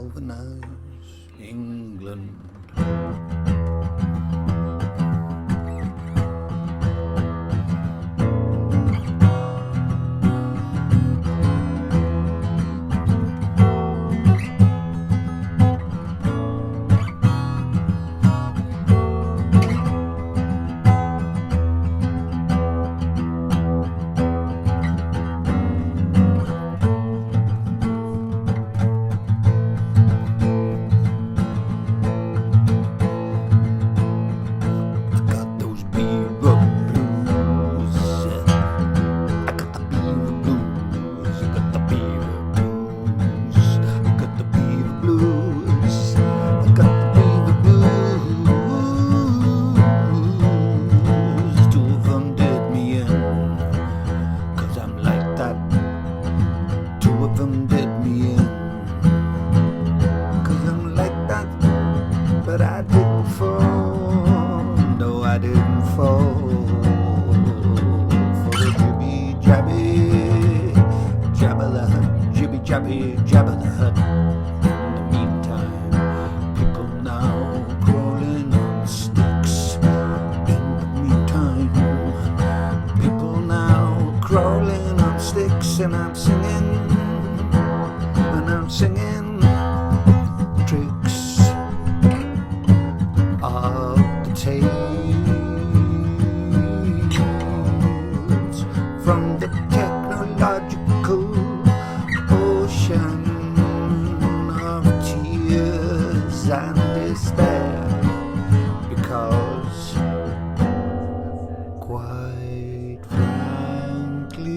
galvanise England. Jabba the Hut. In the meantime, people now crawling on sticks. In the meantime, people now crawling on sticks, and I'm singing tricks of the tales from the technological ocean of tears and despair, because quite frankly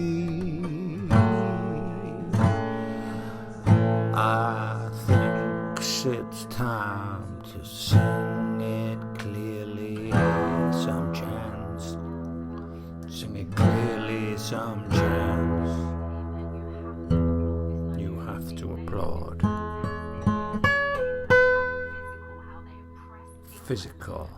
I think it's time to sing it clearly some chance, sing it clearly some chance. To applaud. Physical.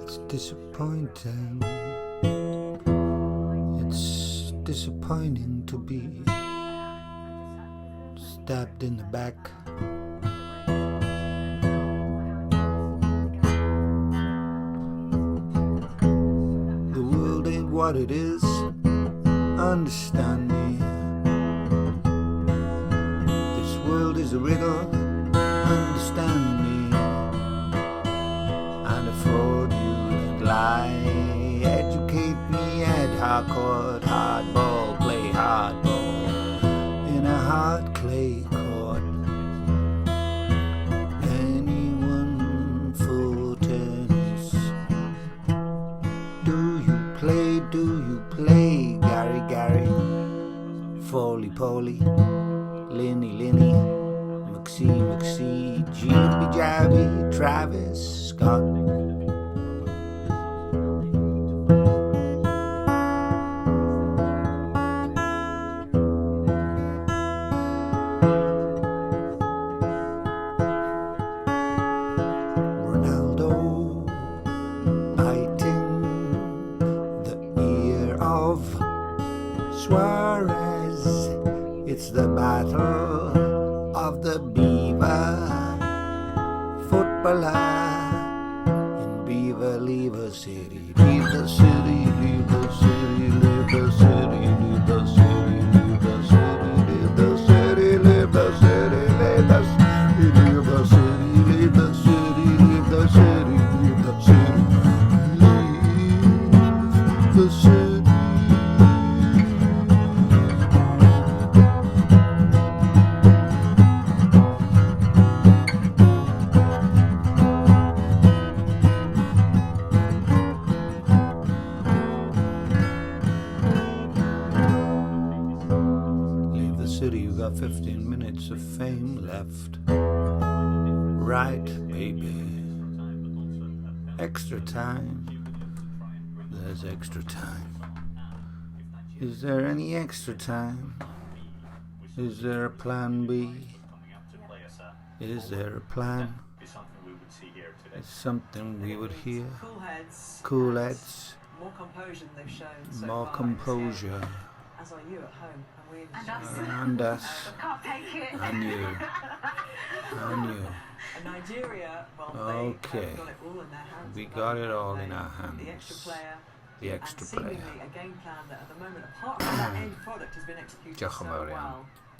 It's disappointing. It's disappointing to be stabbed in the back. The world ain't what it is, understand me. This world is a riddle, understand me. And a fraud-used lie, educate me at hardcore, hardball, play hardball in a hard clay court. Anyone for tennis? Do you play Gary, Foley, Linny, McSee, Jibby, Travis Scott. Suarez, it's the battle of the beaver. Footballer in Beaver, leave the city, leave the city, leave the city, leave the city, leave the city, leave the city, leave the city, leave the city, leave the city, leave the city, leave the city, leave the city, leave the city, leave the city. You got 15 minutes of fame left. Right, baby. Extra time. There's extra time. Is there any extra time? Is there a plan B? Is there a plan? It's something we would hear. Cool heads. More composure than they've shown. More composure. As are you at home, and we and us. Can't take it. And you. And you. And Nigeria, well, okay. they've got it all in their hands. We got it all in our hands. The extra player. The extra and seemingly player. a game plan that at the moment, apart from that end product, has been executed so well.